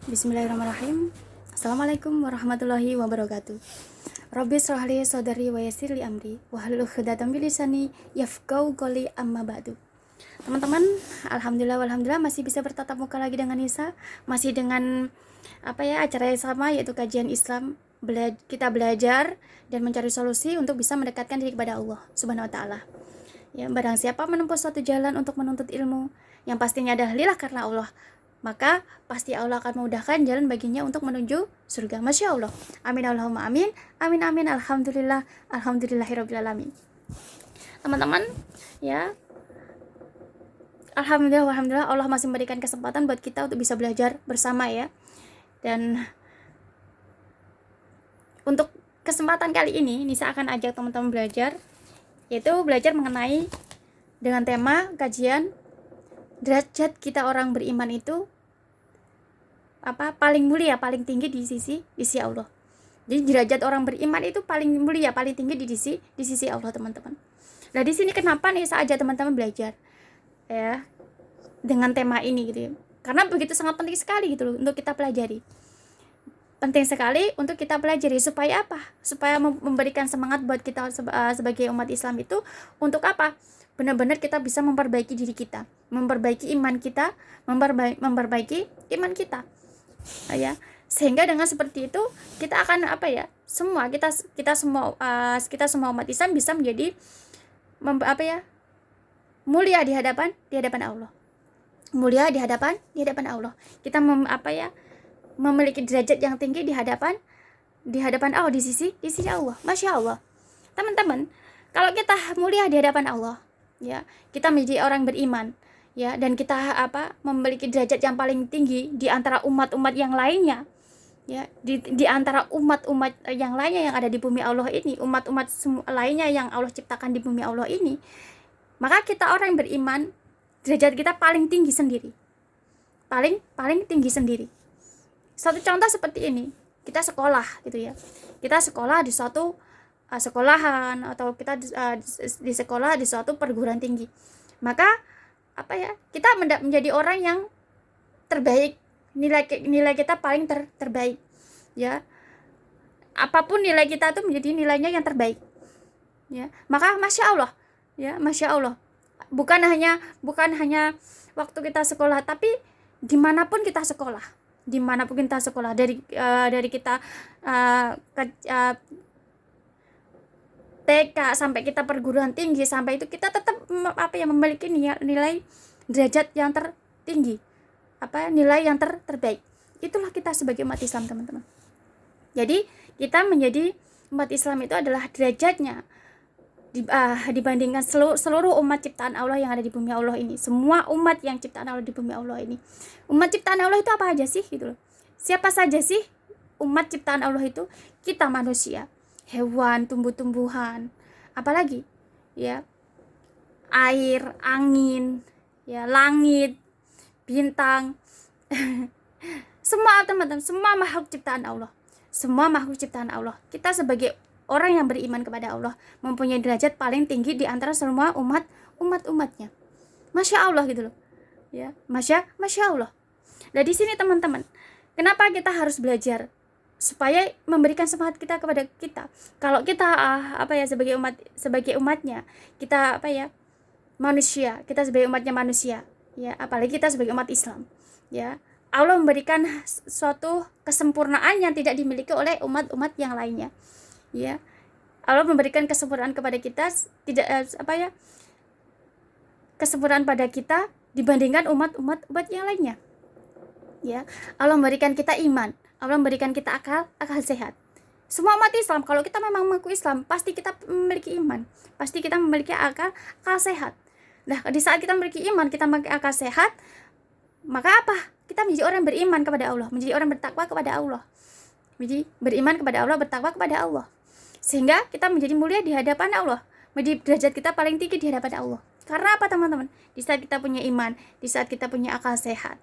Bismillahirrahmanirrahim. Assalamualaikum warahmatullahi wabarakatuh. Rabbi shrah li sadri wa yassir li amri wahlul 'uqdatam min lisani yafqahu qawli amma ba'du. Teman-teman, alhamdulillah masih bisa bertatap muka lagi dengan Nisa, masih dengan acara yang sama, yaitu kajian Islam. Kita belajar dan mencari solusi untuk bisa mendekatkan diri kepada Allah Subhanahu wa taala. Ya, barang siapa menempuh suatu jalan untuk menuntut ilmu yang pastinya adalah lillah karena Allah, maka pasti Allah akan memudahkan jalan baginya untuk menuju surga. Masya Allah. Amin Allahumma amin. Amin amin. Alhamdulillah. Alhamdulillahirabbil alamin. Teman-teman, ya, Alhamdulillah Allah masih memberikan kesempatan buat kita untuk bisa belajar bersama, ya. Dan untuk kesempatan kali ini Nisa akan ajak teman-teman belajar, yaitu belajar mengenai dengan tema kajian derajat kita orang beriman itu paling mulia, paling tinggi di sisi Allah. Jadi derajat orang beriman itu paling mulia, paling tinggi di sisi Allah, teman-teman. Nah, di sini kenapa nih saya ajak teman-teman belajar, ya, dengan tema ini gitu ya. Karena begitu sangat penting sekali gitu loh untuk kita pelajari. Penting sekali untuk kita pelajari supaya apa? Supaya memberikan semangat buat kita sebagai umat Islam itu untuk apa? Benar-benar kita bisa memperbaiki diri kita, memperbaiki iman kita, memperbaiki iman kita. Ya, sehingga dengan seperti itu kita akan kita semua umat Islam bisa menjadi mulia di hadapan Allah. Mulia di hadapan Allah. Kita memiliki derajat yang tinggi di hadapan Allah, di sisi Allah. Masya Allah. Teman-teman, kalau kita mulia di hadapan Allah, ya, kita menjadi orang beriman, ya, dan kita memiliki derajat yang paling tinggi di antara umat-umat yang lainnya, ya, di antara umat-umat yang lainnya yang ada di bumi Allah ini, umat-umat lainnya yang Allah ciptakan di bumi Allah ini, maka kita orang yang beriman, derajat kita paling tinggi sendiri, paling tinggi sendiri. Satu contoh seperti ini, kita sekolah gitu ya, kita sekolah di suatu sekolahan, atau kita di sekolah di suatu perguruan tinggi, maka kita menjadi orang yang terbaik, nilai kita paling terbaik, ya, apapun nilai kita itu menjadi nilainya yang terbaik, ya, maka masya Allah, ya, masya Allah, bukan hanya waktu kita sekolah, tapi dimanapun kita sekolah, dari kita TK sampai kita perguruan tinggi, sampai itu kita tetap memiliki nilai derajat yang tertinggi, nilai yang terbaik. Itulah kita sebagai umat Islam, teman-teman. Jadi kita menjadi umat Islam itu adalah derajatnya dibandingkan seluruh umat ciptaan Allah yang ada di bumi Allah ini. Semua umat yang ciptaan Allah di bumi Allah ini. Umat ciptaan Allah itu apa aja sih gitu loh? Siapa saja sih umat ciptaan Allah itu? Kita manusia, hewan, tumbuh-tumbuhan, apalagi, ya, air, angin, ya, langit, bintang. Semua, teman-teman, semua makhluk ciptaan Allah. Semua makhluk ciptaan Allah. Kita sebagai orang yang beriman kepada Allah mempunyai derajat paling tinggi di antara semua umatnya. Masya Allah gitu loh. Ya, masya Allah. Nah, di sini teman-teman, kenapa kita harus belajar? Supaya memberikan semangat kita kepada kita. Kalau kita sebagai umatnya, kita manusia, kita sebagai umatnya manusia, ya, apalagi kita sebagai umat Islam, ya, Allah memberikan suatu kesempurnaan yang tidak dimiliki oleh umat-umat yang lainnya, ya. Allah memberikan kesempurnaan kepada kita, tidak kesempurnaan pada kita dibandingkan umat yang lainnya, ya. Allah memberikan kita iman, Allah memberikan kita akal sehat. Semua umat Islam, kalau kita memang mengaku Islam, pasti kita memiliki iman, pasti kita memiliki akal sehat. Nah, di saat kita memiliki iman, kita memiliki akal sehat, maka kita menjadi orang beriman kepada Allah, menjadi orang bertakwa kepada Allah, menjadi beriman kepada Allah, bertakwa kepada Allah, sehingga kita menjadi mulia di hadapan Allah, menjadi derajat kita paling tinggi di hadapan Allah. Karena apa, teman-teman? Di saat kita punya iman, di saat kita punya akal sehat,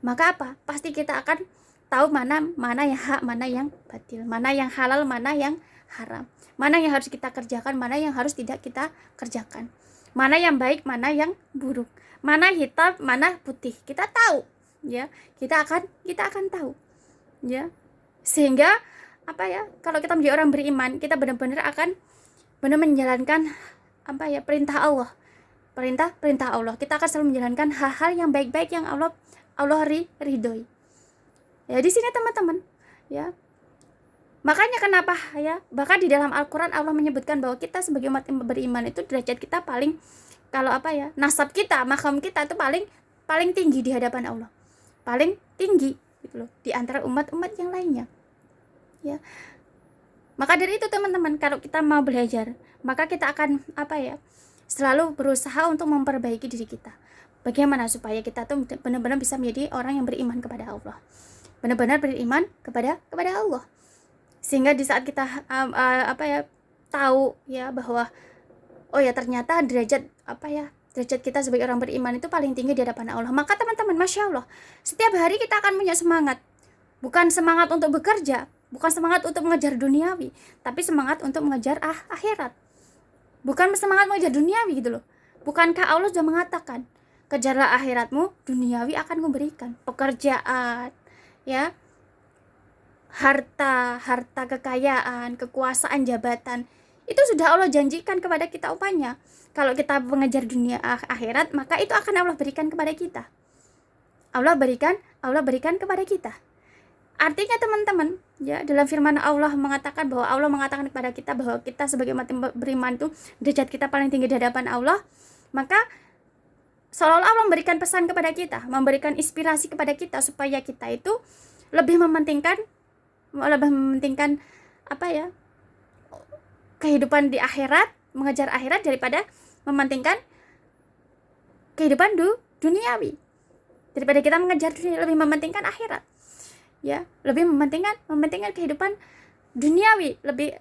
maka pasti kita akan tahu mana yang hak, mana yang batil, mana yang halal, mana yang haram, mana yang harus kita kerjakan, mana yang harus tidak kita kerjakan, mana yang baik, mana yang buruk, mana hitam, mana putih. Kita tahu, ya. Kita akan tahu, ya. Sehingga apa ya, kalau kita menjadi orang beriman, kita benar-benar akan benar menjalankan apa ya, perintah Allah. Perintah Allah. Kita akan selalu menjalankan hal-hal yang baik-baik yang Allah ridhoi. Ya, di sini teman-teman, ya. Makanya kenapa ya, bahkan di dalam Al-Qur'an Allah menyebutkan bahwa kita sebagai umat yang beriman itu derajat kita paling, kalau apa ya, nasab kita, makam kita itu paling tinggi di hadapan Allah. Paling tinggi gitu loh, di antara umat-umat yang lainnya. Ya. Maka dari itu teman-teman, kalau kita mau belajar, maka kita akan apa ya, selalu berusaha untuk memperbaiki diri kita. Bagaimana supaya kita tuh benar-benar bisa menjadi orang yang beriman kepada Allah. Benar-benar beriman kepada Allah. Sehingga di saat kita apa ya, tahu ya bahwa oh ya ternyata derajat kita sebagai orang beriman itu paling tinggi di hadapan Allah. Maka teman-teman, Masya Allah, setiap hari kita akan punya semangat. Bukan semangat untuk bekerja, bukan semangat untuk mengejar duniawi, tapi semangat untuk mengejar akhirat. Bukan semangat mengejar duniawi gitu loh. Bukankah Allah sudah mengatakan, kejarlah akhiratmu, duniawi akan memberikan. Pekerjaan, ya, harta kekayaan, kekuasaan, jabatan, itu sudah Allah janjikan kepada kita upahnya. Kalau kita mengejar dunia akhirat, maka itu akan Allah berikan kepada kita. Allah berikan kepada kita. Artinya teman-teman, ya, dalam firman Allah mengatakan kepada kita bahwa kita sebagai umat beriman itu derajat kita paling tinggi di hadapan Allah. Maka seolah-olah Allah memberikan pesan kepada kita, memberikan inspirasi kepada kita supaya kita itu lebih mementingkan apa ya, kehidupan di akhirat, mengejar akhirat daripada mementingkan kehidupan duniawi. Daripada kita mengejar dunia, lebih mementingkan akhirat. Ya, lebih mementingkan kehidupan duniawi. Lebih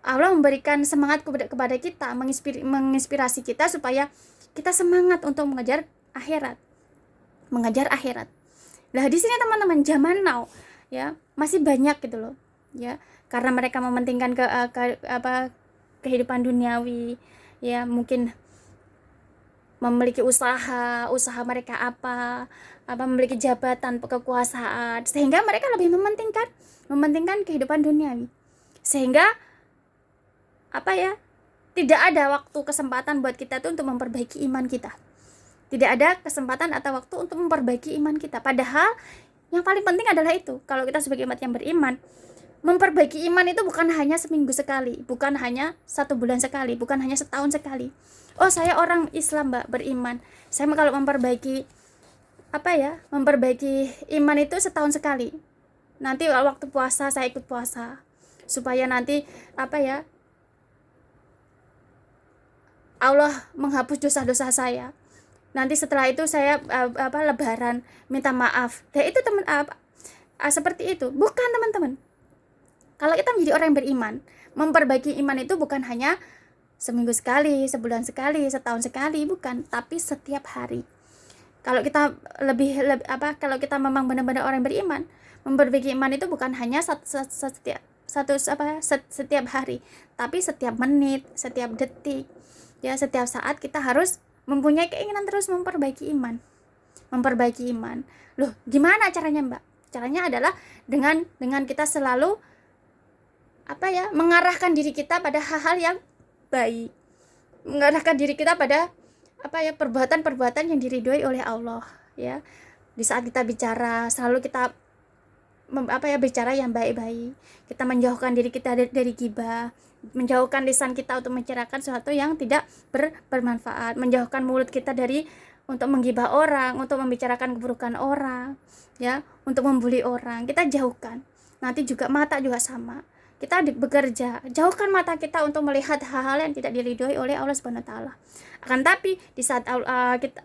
Allah memberikan semangat kepada kita, menginspirasi kita supaya kita semangat untuk mengejar akhirat. Nah, di sini teman-teman, zaman now ya masih banyak gitu loh, ya, karena mereka mementingkan kehidupan duniawi, ya, mungkin memiliki usaha mereka memiliki jabatan, kekuasaan, sehingga mereka lebih mementingkan kehidupan duniawi, sehingga apa ya, tidak ada waktu kesempatan buat kita tuh untuk memperbaiki iman kita. Tidak ada kesempatan atau waktu untuk memperbaiki iman kita. Padahal yang paling penting adalah itu. Kalau kita sebagai umat yang beriman, memperbaiki iman itu bukan hanya seminggu sekali, bukan hanya 1 bulan sekali, bukan hanya setahun sekali. Oh, saya orang Islam, Mbak, beriman. Saya kalau memperbaiki iman itu setahun sekali. Nanti waktu puasa saya ikut puasa, supaya nanti Allah menghapus dosa-dosa saya. Nanti setelah itu saya lebaran minta maaf. Dan itu seperti itu. Bukan, teman-teman. Kalau kita menjadi orang yang beriman, memperbaiki iman itu bukan hanya seminggu sekali, sebulan sekali, setahun sekali, bukan, tapi setiap hari. Kalau kita kalau kita memang benar-benar orang yang beriman, memperbaiki iman itu bukan hanya setiap hari, tapi setiap menit, setiap detik, ya, setiap saat kita harus mempunyai keinginan terus memperbaiki iman. Loh, gimana caranya, Mbak? Caranya adalah dengan kita selalu mengarahkan diri kita pada hal-hal yang baik. Mengarahkan diri kita pada perbuatan-perbuatan yang diridhoi oleh Allah, ya. Di saat kita bicara, selalu kita bicara yang baik-baik. Kita menjauhkan diri kita dari ghibah, menjauhkan lisan kita untuk menceritakan sesuatu yang tidak bermanfaat, menjauhkan mulut kita dari untuk menggibah orang, untuk membicarakan keburukan orang, ya, untuk membuli orang. Kita jauhkan. Nanti juga mata juga sama. Kita bekerja, jauhkan mata kita untuk melihat hal-hal yang tidak diridhoi oleh Allah Subhanahu wa taala. Akan tapi di saat kita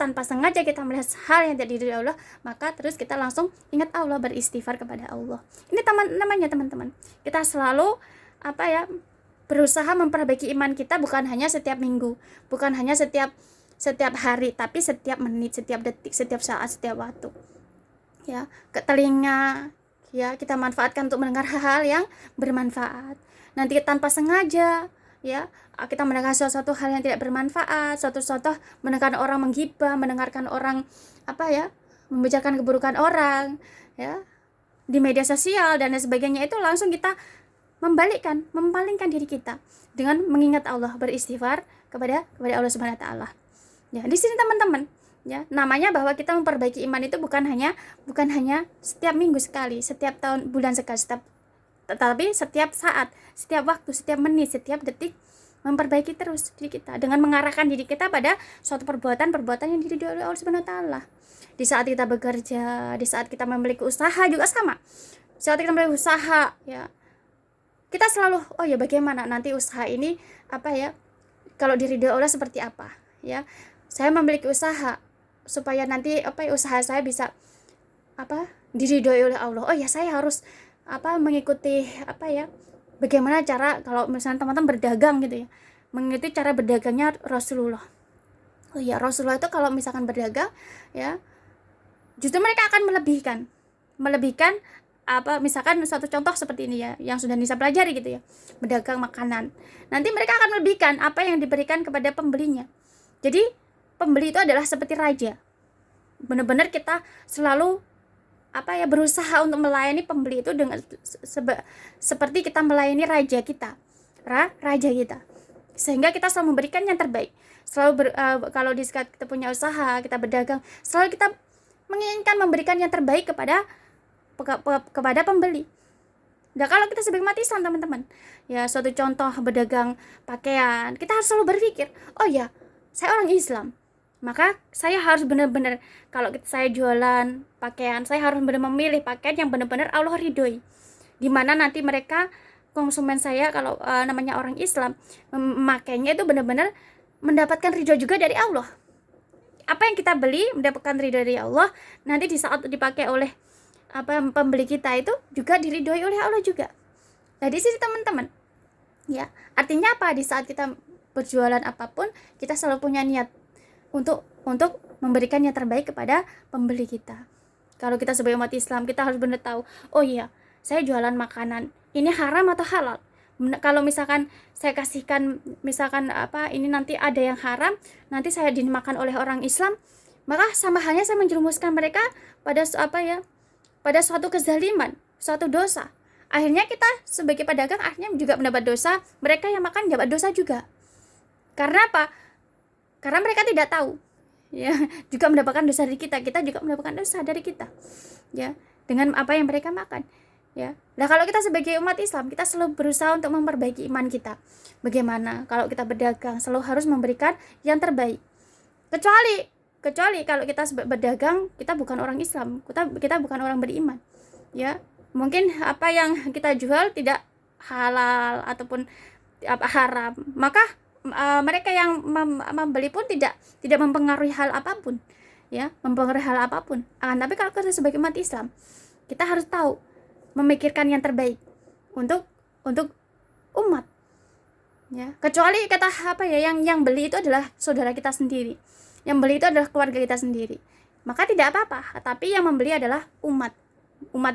tanpa sengaja kita melihat hal yang tidak diridhoi Allah, maka terus kita langsung ingat Allah, beristighfar kepada Allah. Ini namanya teman-teman. Kita selalu berusaha memperbaiki iman kita, bukan hanya setiap minggu, bukan hanya setiap hari, tapi setiap menit, setiap detik, setiap saat, setiap waktu. Ya, ke telinga, ya, kita manfaatkan untuk mendengar hal-hal yang bermanfaat. Nanti tanpa sengaja ya kita mendengar sesuatu hal yang tidak bermanfaat, suatu contoh mendengarkan orang menggibah, mendengarkan orang membicarakan keburukan orang ya di media sosial dan lain sebagainya, itu langsung kita mempalingkan diri kita dengan mengingat Allah, beristighfar kepada Allah Subhanahu wa taala. Ya, di sini teman-teman, ya, namanya bahwa kita memperbaiki iman itu bukan hanya setiap minggu sekali, setiap tahun bulan sekali, tetapi setiap saat, setiap waktu, setiap menit, setiap detik memperbaiki terus diri kita dengan mengarahkan diri kita pada suatu perbuatan yang diridhoi oleh Allah Subhanahu wa taala. Di saat kita bekerja, di saat kita memiliki usaha juga sama. Saat kita memiliki usaha, ya, kita selalu bagaimana nanti usaha ini kalau diridhoi Allah seperti apa, ya. Saya memiliki usaha supaya nanti usaha saya bisa diridhoi oleh Allah. Saya harus mengikuti bagaimana cara, kalau misalnya teman-teman berdagang gitu ya, mengikuti cara berdagangnya Rasulullah. Rasulullah itu kalau misalkan berdagang, ya, justru mereka akan melebihkan misalkan suatu contoh seperti ini ya, yang sudah Nisa pelajari gitu ya, berdagang makanan. Nanti mereka akan melebihkan apa yang diberikan kepada pembelinya. Jadi pembeli itu adalah seperti raja. Benar-benar kita selalu berusaha untuk melayani pembeli itu dengan seperti kita melayani raja kita, raja kita, sehingga kita selalu memberikan yang terbaik. Selalu kalau di saat kita punya usaha, kita berdagang, selalu kita menginginkan memberikan yang terbaik kepada pembeli. Nah, kalau kita sebagai umat Islam teman-teman, ya, suatu contoh berdagang pakaian, kita harus selalu berpikir, saya orang Islam, maka saya harus benar-benar, kalau saya jualan pakaian, saya harus benar memilih pakaian yang benar-benar Allah ridhoi, dimana nanti mereka konsumen saya kalau namanya orang Islam memakainya itu benar-benar mendapatkan ridho juga dari Allah. Apa yang kita beli mendapatkan ridho dari Allah, nanti di saat dipakai oleh pembeli kita itu juga diridhoi oleh Allah juga. Nah, di sini teman-teman, ya, artinya apa? Di saat kita berjualan apapun, kita selalu punya niat untuk memberikan yang terbaik kepada pembeli kita. Kalau kita sebagai umat Islam, kita harus benar tahu, saya jualan makanan, ini haram atau halal. Kalau misalkan saya kasihkan ini nanti ada yang haram, nanti saya dimakan oleh orang Islam, maka sama halnya saya menjerumuskan mereka pada suatu kezaliman, suatu dosa. Akhirnya kita sebagai pedagang akhirnya juga mendapat dosa, mereka yang makan dapat dosa juga. Karena apa? Karena mereka tidak tahu, ya, juga mendapatkan dosa dari kita juga mendapatkan dosa dari kita, ya, dengan apa yang mereka makan, ya. Nah, kalau kita sebagai umat Islam, kita selalu berusaha untuk memperbaiki iman kita. Bagaimana? Kalau kita berdagang, selalu harus memberikan yang terbaik. Kecuali kalau kita berdagang, kita bukan orang Islam, kita bukan orang beriman, ya. Mungkin apa yang kita jual tidak halal ataupun haram, maka mereka yang membeli pun tidak mempengaruhi hal apapun, ya, tapi kalau kita sebagai umat Islam, kita harus tahu memikirkan yang terbaik untuk umat, ya. Kecuali kata yang beli itu adalah saudara kita sendiri, yang beli itu adalah keluarga kita sendiri, maka tidak apa-apa. Tapi yang membeli adalah umat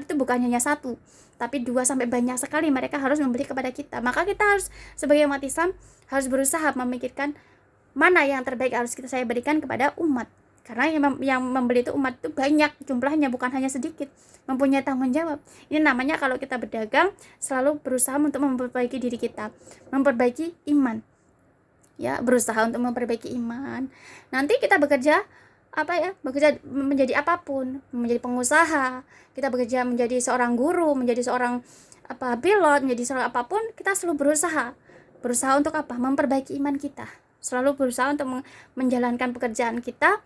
itu bukan hanya satu, tapi 2 sampai banyak sekali mereka harus membeli kepada kita. Maka kita harus sebagai umat Islam harus berusaha memikirkan mana yang terbaik harus saya berikan kepada umat. Karena yang membeli itu umat itu banyak jumlahnya, bukan hanya sedikit, mempunyai tanggung jawab. Ini namanya kalau kita berdagang selalu berusaha untuk memperbaiki diri kita, memperbaiki iman, ya, berusaha untuk memperbaiki iman. Nanti kita bekerja menjadi apapun, menjadi pengusaha, kita bekerja menjadi seorang guru, menjadi seorang pilot, menjadi seorang apapun, kita selalu berusaha untuk memperbaiki iman kita, selalu berusaha untuk menjalankan pekerjaan kita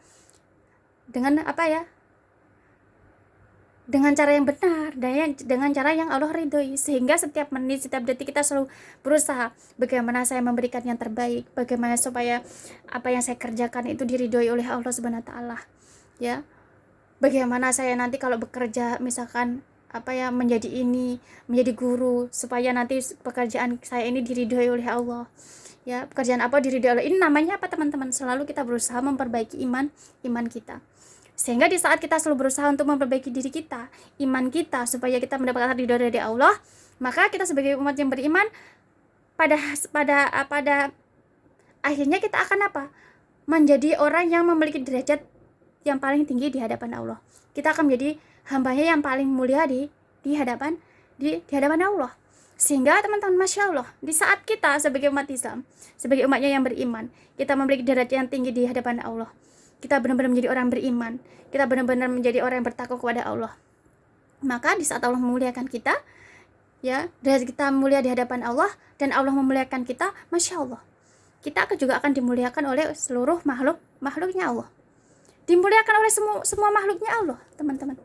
dengan dengan cara yang benar dan dengan cara yang Allah ridhoi, sehingga setiap menit, setiap detik kita selalu berusaha bagaimana saya memberikan yang terbaik, bagaimana supaya apa yang saya kerjakan itu diridhoi oleh Allah Subhanahu wa taala, ya. Bagaimana saya nanti kalau bekerja misalkan menjadi guru, supaya nanti pekerjaan saya ini diridhoi oleh Allah, ya. Pekerjaan apa diridhoi oleh, ini namanya apa teman-teman? Selalu kita berusaha memperbaiki iman kita. Sehingga di saat kita selalu berusaha untuk memperbaiki diri kita, iman kita, supaya kita mendapatkan ridho dari Allah, maka kita sebagai umat yang beriman pada pada akhirnya kita akan apa? Menjadi orang yang memiliki derajat yang paling tinggi di hadapan Allah. Kita akan menjadi hambanya yang paling mulia di hadapan Allah. Sehingga teman-teman, masya Allah, di saat kita sebagai umat Islam, sebagai umatnya yang beriman, kita memiliki derajat yang tinggi di hadapan Allah. Kita benar-benar menjadi orang beriman. Kita benar-benar menjadi orang yang bertakwa kepada Allah. Maka di saat Allah memuliakan kita, ya, derajat kita mulia di hadapan Allah dan Allah memuliakan kita, masya Allah, kita juga akan dimuliakan oleh seluruh makhluknya Allah. Dimuliakan oleh semua makhluknya Allah, teman-teman.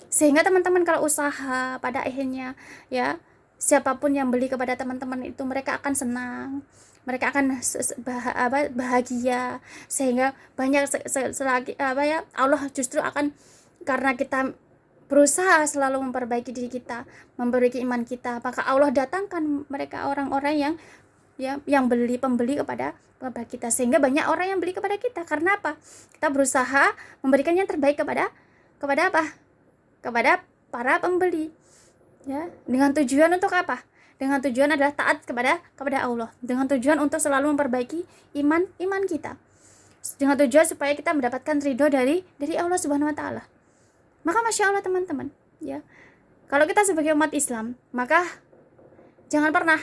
Sehingga teman-teman kalau usaha, pada akhirnya ya siapapun yang beli kepada teman-teman itu, mereka akan senang, mereka akan bahagia, sehingga banyak selagi Allah justru akan, karena kita berusaha selalu memperbaiki diri kita, memperbaiki iman kita, maka Allah datangkan mereka orang-orang yang pembeli kepada kita, sehingga banyak orang yang beli kepada kita. Karena apa? Kita berusaha memberikan yang terbaik kepada para pembeli, ya, dengan tujuan untuk apa? Dengan tujuan adalah taat kepada Allah, dengan tujuan untuk selalu memperbaiki iman kita, dengan tujuan supaya kita mendapatkan ridho dari Allah Subhanahu wa taala. Maka masya Allah teman-teman, ya, kalau kita sebagai umat Islam, maka jangan pernah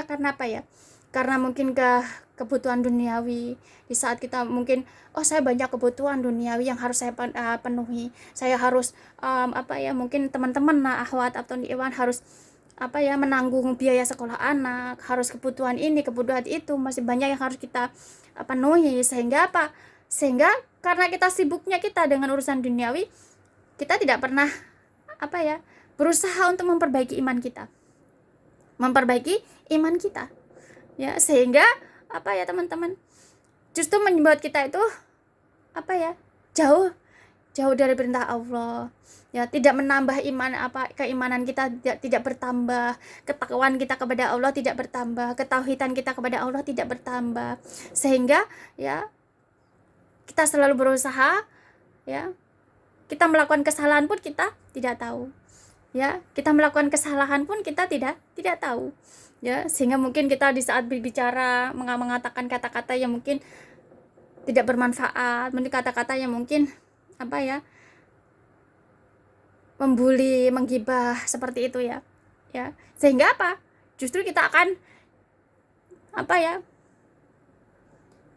karena apa ya? Karena mungkin kebutuhan duniawi, di saat kita mungkin, saya banyak kebutuhan duniawi yang harus saya penuhi, saya harus mungkin teman-teman akhwat atau ikhwan harus menanggung biaya sekolah anak, harus kebutuhan ini, kebutuhan itu, masih banyak yang harus kita penuhi, sehingga karena kita sibuknya kita dengan urusan duniawi, kita tidak pernah berusaha untuk memperbaiki iman kita, ya, sehingga teman-teman, justru membuat kita itu jauh dari perintah Allah, ya, tidak menambah keimanan kita tidak bertambah, ketakwaan kita kepada Allah tidak bertambah, ketauhidan kita kepada Allah tidak bertambah, sehingga ya kita selalu berusaha, ya, kita melakukan kesalahan pun kita tidak tahu, ya, kita melakukan kesalahan pun kita tidak tahu, ya, sehingga mungkin kita di saat berbicara mengatakan kata-kata yang mungkin tidak bermanfaat, mungkin kata-kata yang mungkin membuli, menggibah, seperti itu, ya, sehingga justru kita akan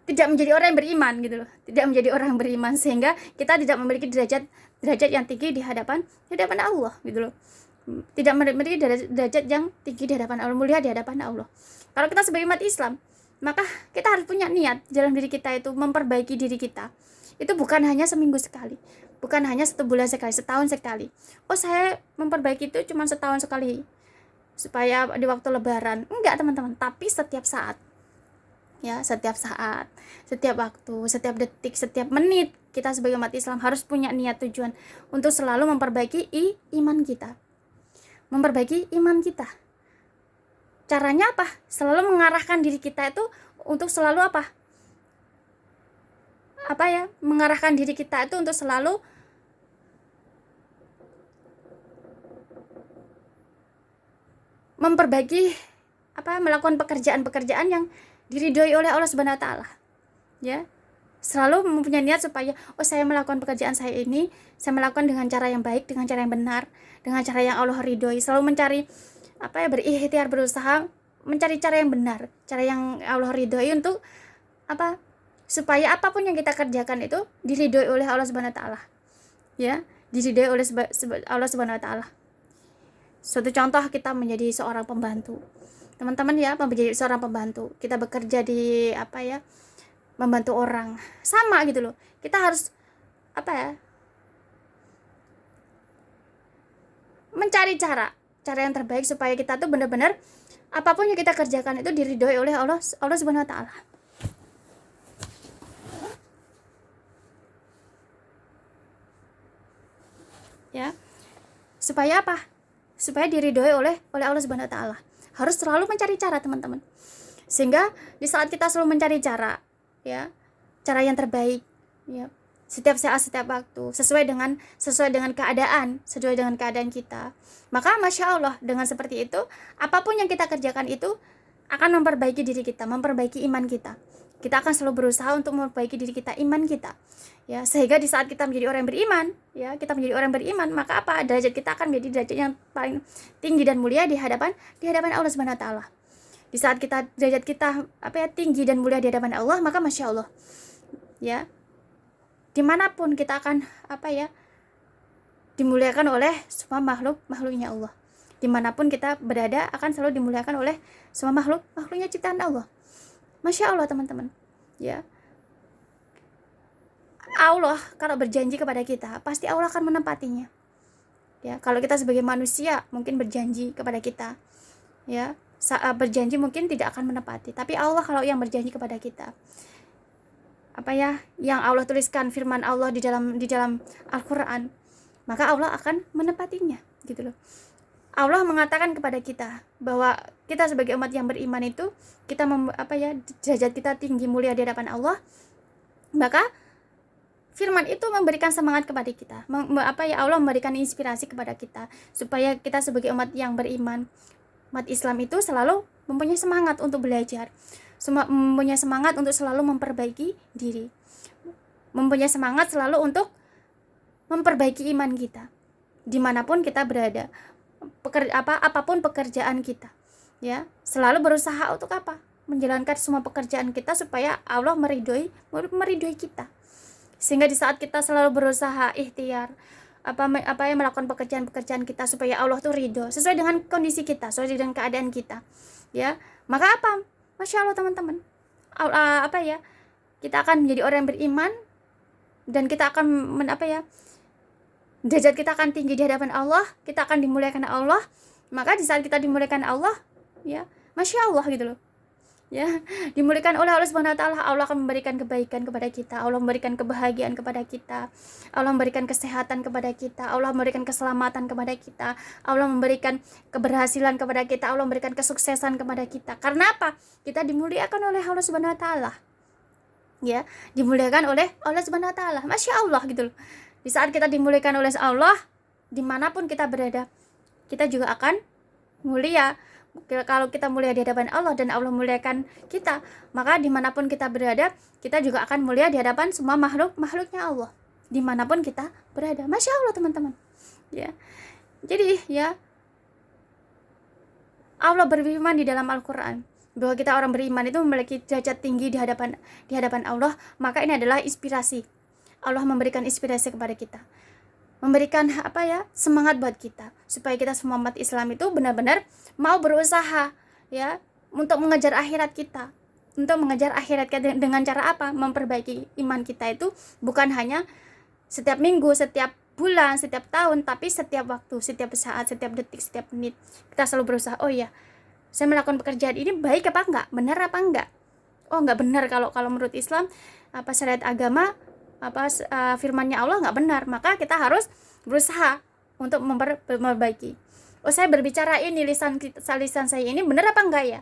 tidak menjadi orang yang beriman, gitu loh, tidak menjadi orang yang beriman, sehingga kita tidak memiliki derajat yang tinggi di hadapan Allah, gitu loh, tidak memiliki derajat yang tinggi di hadapan Allah, mulia di hadapan Allah. Kalau kita sebagai umat Islam, maka kita harus punya niat dalam diri kita itu memperbaiki diri kita. Itu bukan hanya seminggu sekali, bukan hanya 1 bulan sekali, setahun sekali. Saya memperbaiki itu cuma setahun sekali, supaya di waktu lebaran. Enggak teman-teman, tapi setiap saat, ya, setiap saat, setiap waktu, setiap detik, setiap menit, kita sebagai umat Islam harus punya niat, tujuan untuk selalu memperbaiki iman kita, memperbaiki iman kita. Caranya apa? Selalu mengarahkan diri kita itu untuk selalu mengarahkan diri kita itu untuk selalu memperbaiki melakukan pekerjaan-pekerjaan yang diridhoi oleh Allah Subhanahu wa taala, ya, selalu mempunyai niat supaya saya melakukan pekerjaan saya ini, saya melakukan dengan cara yang baik, dengan cara yang benar, dengan cara yang Allah ridhoi, selalu mencari berikhtiar, berusaha mencari cara yang benar, cara yang Allah ridhoi, untuk supaya apapun yang kita kerjakan itu diridhoi oleh Allah Subhanahu wa taala, ya, diridhoi oleh Allah Subhanahu wa taala. Suatu contoh, kita menjadi seorang pembantu, teman-teman, ya, menjadi seorang pembantu, kita bekerja di membantu orang, sama gitu loh, kita harus mencari cara yang terbaik supaya kita tuh benar-benar apapun yang kita kerjakan itu diridhoi oleh Allah Subhanahu wa taala, ya, supaya supaya diridhoi oleh Allah Subhanahu wa taala. Harus selalu mencari cara, teman-teman, sehingga di saat kita selalu mencari cara, ya, cara yang terbaik, ya, setiap saat, setiap waktu, sesuai dengan keadaan kita, maka masya Allah, dengan seperti itu apapun yang kita kerjakan itu akan memperbaiki diri kita, memperbaiki iman kita. Kita akan selalu berusaha untuk memperbaiki diri kita, iman kita. Ya, sehingga di saat kita menjadi orang beriman, ya, kita menjadi orang beriman, maka apa? Derajat kita akan menjadi derajat yang paling tinggi dan mulia di hadapan Allah Subhanahu wa taala. Di saat kita derajat kita tinggi dan mulia di hadapan Allah, maka Masya Allah, ya, dimanapun kita akan dimuliakan oleh semua makhluknya Allah. Dimanapun kita berada akan selalu dimuliakan oleh semua makhluknya ciptaan Allah. Masya Allah teman-teman, ya, Allah kalau berjanji kepada kita pasti Allah akan menepatinya. Ya, kalau kita sebagai manusia mungkin berjanji kepada kita, ya, berjanji mungkin tidak akan menepati. Tapi Allah kalau yang berjanji kepada kita, yang Allah tuliskan firman Allah di dalam Al-Quran, maka Allah akan menepatinya, gitu loh. Allah mengatakan kepada kita bahwa kita sebagai umat yang beriman itu kita derajat kita tinggi mulia di hadapan Allah, maka firman itu memberikan semangat kepada kita. Allah memberikan inspirasi kepada kita supaya kita sebagai umat yang beriman, umat Islam itu selalu mempunyai semangat untuk belajar, mempunyai semangat untuk selalu memperbaiki diri, mempunyai semangat selalu untuk memperbaiki iman kita dimanapun kita berada. Apapun pekerjaan kita, ya, selalu berusaha untuk menjalankan semua pekerjaan kita supaya Allah meridhoi kita, sehingga di saat kita selalu berusaha ikhtiar melakukan pekerjaan kita supaya Allah tuh ridho sesuai dengan kondisi kita, sesuai dengan keadaan kita, ya, maka Masya Allah teman-teman, kita akan menjadi orang yang beriman dan kita akan derajat kita akan tinggi di hadapan Allah, kita akan dimuliakan Allah. Maka di saat kita dimuliakan Allah, ya, Masya Allah gitu loh, ya, dimuliakan oleh Allah Subhanahu wa taala. Allah akan memberikan kebaikan kepada kita, Allah memberikan kebahagiaan kepada kita, Allah memberikan kesehatan kepada kita, Allah memberikan keselamatan kepada kita, Allah memberikan keberhasilan kepada kita, Allah memberikan kesuksesan kepada kita. Karena apa? Kita dimuliakan oleh Allah Subhanahu wa taala, ya, dimuliakan oleh Allah Subhanahu wa taala. Masya Allah gitu loh. Di saat kita dimuliakan oleh Allah, dimanapun kita berada, kita juga akan mulia. Kalau kita mulia di hadapan Allah dan Allah muliakan kita, maka dimanapun kita berada, kita juga akan mulia di hadapan semua makhluknya Allah, dimanapun kita berada. Masya Allah teman-teman, ya. Jadi, ya, Allah berfirman di dalam Al-Quran bahwa kita orang beriman itu memiliki derajat tinggi di hadapan Allah. Maka ini adalah inspirasi. Allah memberikan inspirasi kepada kita, memberikan semangat buat kita supaya kita semua umat Islam itu benar-benar mau berusaha, ya, untuk mengejar akhirat kita. Untuk mengejar akhirat kita dengan cara memperbaiki iman kita itu bukan hanya setiap minggu, setiap bulan, setiap tahun, tapi setiap waktu, setiap saat, setiap detik, setiap menit. Kita selalu berusaha, oh ya, saya melakukan pekerjaan ini baik apa enggak, benar apa enggak. Oh, enggak benar kalau menurut Islam syariat agama firmannya Allah nggak benar, maka kita harus berusaha untuk memperbaiki. Oh, saya berbicara ini lisan saya ini benar apa enggak ya?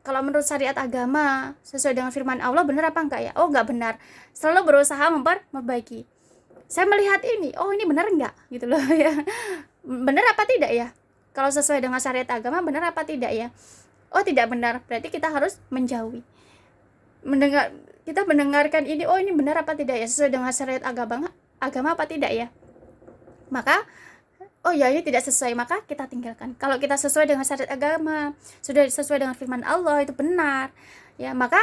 Kalau menurut syariat agama sesuai dengan firman Allah benar apa enggak ya? Oh, nggak benar. Selalu berusaha memperbaiki. Saya melihat ini, oh ini benar enggak gitu loh, ya. Benar apa tidak ya? Kalau sesuai dengan syariat agama benar apa tidak ya? Oh, tidak benar. Berarti kita harus menjauhi. Kita mendengarkan ini, oh ini benar apa tidak ya, sesuai dengan syariat agama apa tidak ya, maka oh ya ini tidak sesuai, maka kita tinggalkan. Kalau kita sesuai dengan syariat agama, sudah sesuai dengan firman Allah, itu benar, ya, maka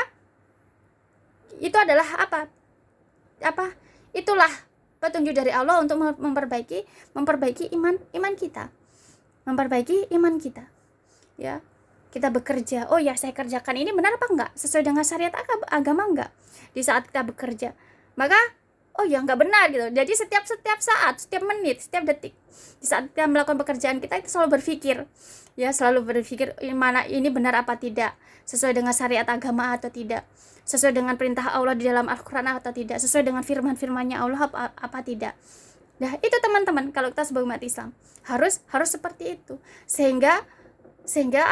itu adalah itulah petunjuk dari Allah untuk memperbaiki iman kita, memperbaiki iman kita, ya. Kita bekerja, oh ya saya kerjakan ini benar apa enggak, sesuai dengan syariat agama enggak. Di saat kita bekerja, maka oh ya enggak benar gitu. Jadi setiap saat, setiap menit, setiap detik, di saat kita melakukan pekerjaan kita itu selalu berpikir, ya, selalu berpikir mana ini benar apa tidak, sesuai dengan syariat agama atau tidak, sesuai dengan perintah Allah di dalam Al-Quran atau tidak, sesuai dengan firman-firmannya Allah apa tidak. Nah, itu teman-teman, kalau kita sebagai umat Islam harus seperti itu, sehingga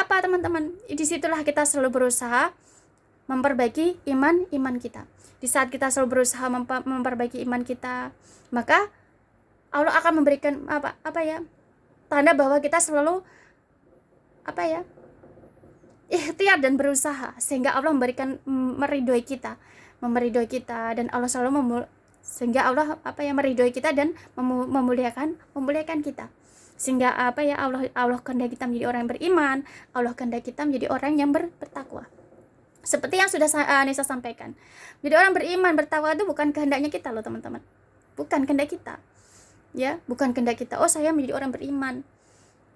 teman-teman, disitulah kita selalu berusaha memperbaiki iman kita. Di saat kita selalu berusaha memperbaiki iman kita, maka Allah akan memberikan tanda bahwa kita selalu ikhtiar dan berusaha sehingga Allah meridhoi kita dan Allah selalu sehingga Allah meridhoi kita dan memuliakan kita, sehingga Allah kehendak kita menjadi orang yang beriman, Allah kehendak kita menjadi orang yang bertakwa. Seperti yang sudah Nisa sampaikan, jadi orang beriman bertakwa itu bukan kehendaknya kita loh teman-teman, bukan kehendak kita, ya, bukan kehendak kita. Oh, saya menjadi orang beriman,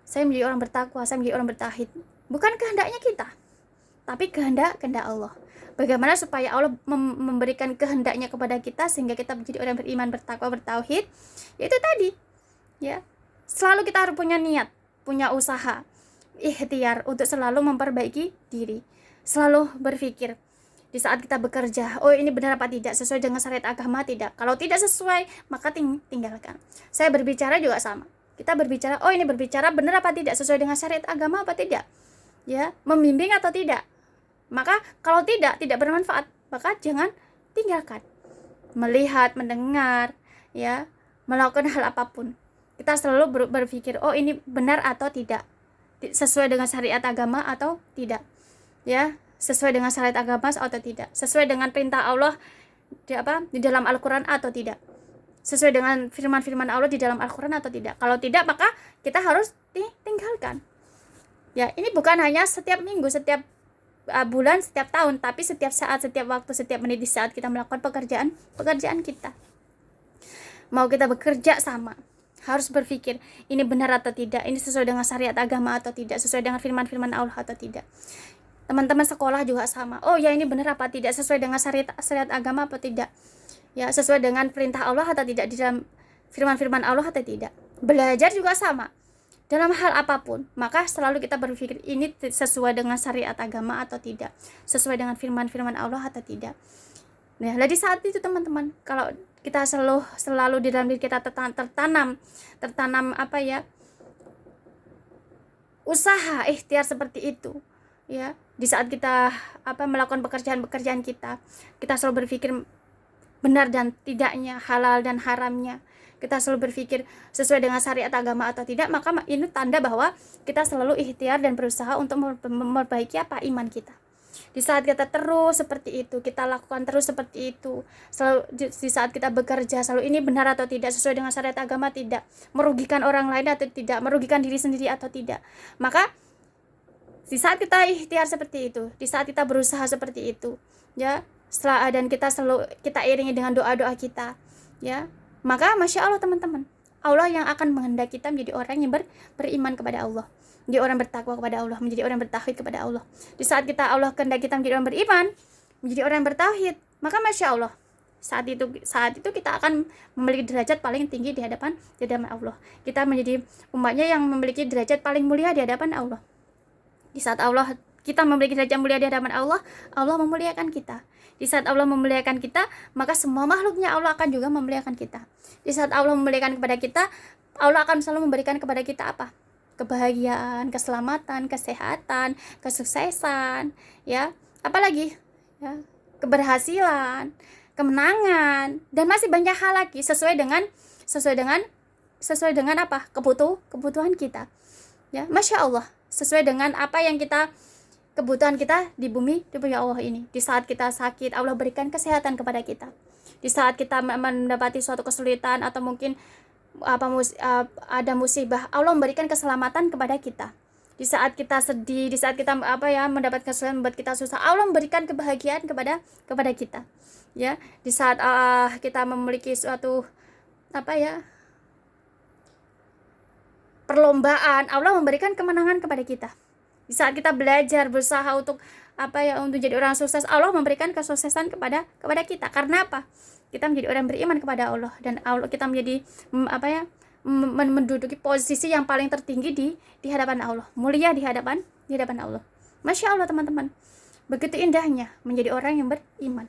saya menjadi orang bertakwa, saya menjadi orang bertauhid, bukan kehendaknya kita, tapi kehendak Allah. Bagaimana supaya Allah memberikan kehendaknya kepada kita sehingga kita menjadi orang beriman, bertakwa, bertauhid? Yaitu tadi, ya, selalu kita harus punya niat, punya usaha, ikhtiar untuk selalu memperbaiki diri, selalu berpikir di saat kita bekerja, oh ini benar apa tidak, sesuai dengan syariat agama tidak. Kalau tidak sesuai, maka tinggalkan. Saya berbicara juga sama. Kita berbicara, oh ini berbicara benar apa tidak, sesuai dengan syariat agama apa tidak, ya, membimbing atau tidak. Maka kalau tidak bermanfaat, maka jangan tinggalkan. Melihat, mendengar, ya, melakukan hal apapun, kita selalu berpikir, oh ini benar atau tidak, sesuai dengan syariat agama atau tidak, ya, sesuai dengan syariat agama atau tidak, sesuai dengan perintah Allah di dalam Al-Quran atau tidak, sesuai dengan firman-firman Allah di dalam Al-Quran atau tidak. Kalau tidak, maka kita harus tinggalkan. Ya, ini bukan hanya setiap minggu, setiap bulan, setiap tahun, tapi setiap saat, setiap waktu, setiap menit di saat kita melakukan pekerjaan kita. Mau kita bekerja sama, harus berpikir ini benar atau tidak, ini sesuai dengan syariat agama atau tidak, sesuai dengan firman-firman Allah atau tidak. Teman-teman sekolah juga sama. Oh ya, ini benar apa tidak, sesuai dengan syariat agama apa tidak, ya, sesuai dengan perintah Allah atau tidak, di dalam firman-firman Allah atau tidak. Belajar juga sama. Dalam hal apapun, maka selalu kita berpikir ini sesuai dengan syariat agama atau tidak, sesuai dengan firman-firman Allah atau tidak. Nah, di saat itu teman-teman, kalau kita selalu di dalam diri kita tertanam usaha, ikhtiar seperti itu, ya, di saat kita melakukan pekerjaan kita selalu berpikir benar dan tidaknya, halal dan haramnya, kita selalu berpikir sesuai dengan syariat agama atau tidak, maka ini tanda bahwa kita selalu ikhtiar dan berusaha untuk memperbaiki iman kita. Di saat kita terus seperti itu, kita lakukan terus seperti itu, selalu di saat kita bekerja selalu ini benar atau tidak, sesuai dengan syariat agama tidak, merugikan orang lain atau tidak, merugikan diri sendiri atau tidak, maka di saat kita ikhtiar seperti itu, di saat kita berusaha seperti itu, ya, dan kita iringi dengan doa-doa kita, ya, maka Masya Allah teman-teman, Allah yang akan menghendaki kita menjadi orang yang beriman kepada Allah, menjadi orang bertakwa kepada Allah, menjadi orang bertauhid kepada Allah. Di saat Allah kehendaki kita menjadi orang beriman, menjadi orang bertauhid, maka Masya Allah, saat itu kita akan memiliki derajat paling tinggi di hadapan Allah. Kita menjadi umatnya yang memiliki derajat paling mulia di hadapan Allah. Di saat kita memiliki derajat mulia di hadapan Allah, Allah memuliakan kita. Di saat Allah memuliakan kita, maka semua makhluknya Allah akan juga memuliakan kita. Di saat Allah memuliakan kepada kita, Allah akan selalu memberikan kepada kita apa? Kebahagiaan, keselamatan, kesehatan, kesuksesan, ya, apalagi, ya, keberhasilan, kemenangan, dan masih banyak hal lagi sesuai dengan apa? Kebutuhan kita. Ya, Masya Allah, sesuai dengan apa yang kebutuhan kita di bumi Allah ini. Di saat kita sakit, Allah berikan kesehatan kepada kita. Di saat kita mendapati suatu kesulitan atau mungkin ada musibah, Allah memberikan keselamatan kepada kita. Di saat kita sedih, di saat kita mendapat kesulitan, membuat kita susah, Allah memberikan kebahagiaan kepada kita. Ya, di saat kita memiliki suatu perlombaan, Allah memberikan kemenangan kepada kita. Di saat kita belajar, berusaha untuk jadi orang sukses, Allah memberikan kesuksesan kepada kita. Karena apa? Kita menjadi orang beriman kepada Allah, dan kita menjadi menduduki posisi yang paling tertinggi di hadapan Allah, mulia di hadapan Allah. Masya Allah teman-teman, begitu indahnya menjadi orang yang beriman,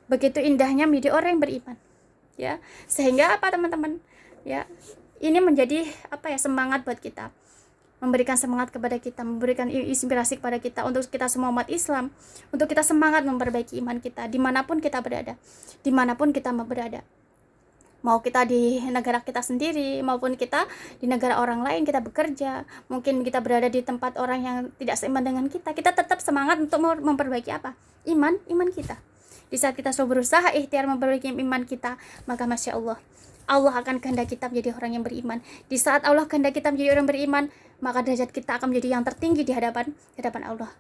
begitu indahnya menjadi orang yang beriman, ya, sehingga teman-teman, ya, ini menjadi semangat buat kita, memberikan semangat kepada kita, memberikan inspirasi kepada kita, untuk kita semua umat Islam, untuk kita semangat memperbaiki iman kita dimanapun kita berada, mau kita di negara kita sendiri maupun kita di negara orang lain, kita bekerja, mungkin kita berada di tempat orang yang tidak seiman dengan kita tetap semangat untuk memperbaiki apa? Iman kita. Di saat kita selalu berusaha ikhtiar memperbaiki iman kita, maka Masya Allah, Allah akan kehendak kita menjadi orang yang beriman. Di saat Allah kehendak kita menjadi orang beriman, maka derajat kita akan menjadi yang tertinggi di hadapan Allah.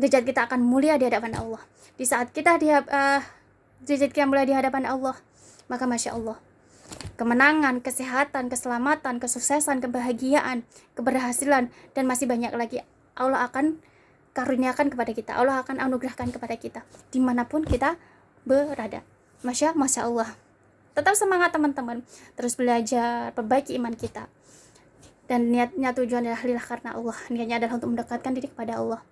Derajat kita akan mulia di hadapan Allah. Di saat kita derajat kita mulia di hadapan Allah, maka Masya Allah, kemenangan, kesehatan, keselamatan, kesuksesan, kebahagiaan, keberhasilan, dan masih banyak lagi Allah akan karuniakan kepada kita. Allah akan anugerahkan kepada kita dimanapun kita berada. Masya Allah. Tetap semangat teman-teman, terus belajar, perbaiki iman kita. Dan niatnya, tujuan adalah lillah karena Allah. Niatnya adalah untuk mendekatkan diri kepada Allah.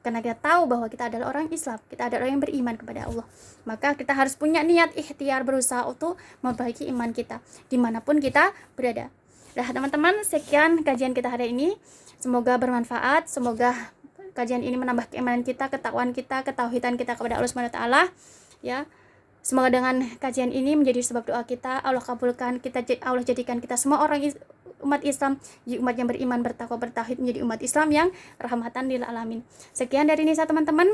Karena kita tahu bahwa kita adalah orang Islam, kita adalah orang yang beriman kepada Allah. Maka kita harus punya niat ikhtiar berusaha untuk memperbaiki iman kita dimanapun kita berada. Nah teman-teman, sekian kajian kita hari ini. Semoga bermanfaat, semoga kajian ini menambah keimanan kita, ketakwaan kita, ketauhidan kita kepada Allah Subhanahu wa taala, ya. Semoga dengan kajian ini menjadi sebab doa kita, Allah kabulkan, Allah jadikan kita semua orang umat Islam, umat yang beriman, bertakwa, bertauhid, menjadi umat Islam yang rahmatan lil alamin. Sekian dari Nisa teman-teman.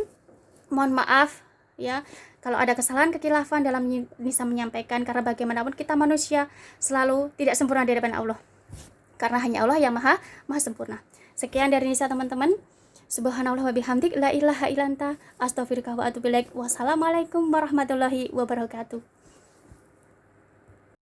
Mohon maaf ya kalau ada kesalahan kekilafan dalam Nisa menyampaikan, karena bagaimanapun kita manusia selalu tidak sempurna di hadapan Allah. Karena hanya Allah yang maha sempurna. Sekian dari Nisa teman-teman. Subhanallah wa bihamdik, la ilaha illa anta, astaghfiruka wa atubu ilaik. Wassalamualaikum warahmatullahi wabarakatuh.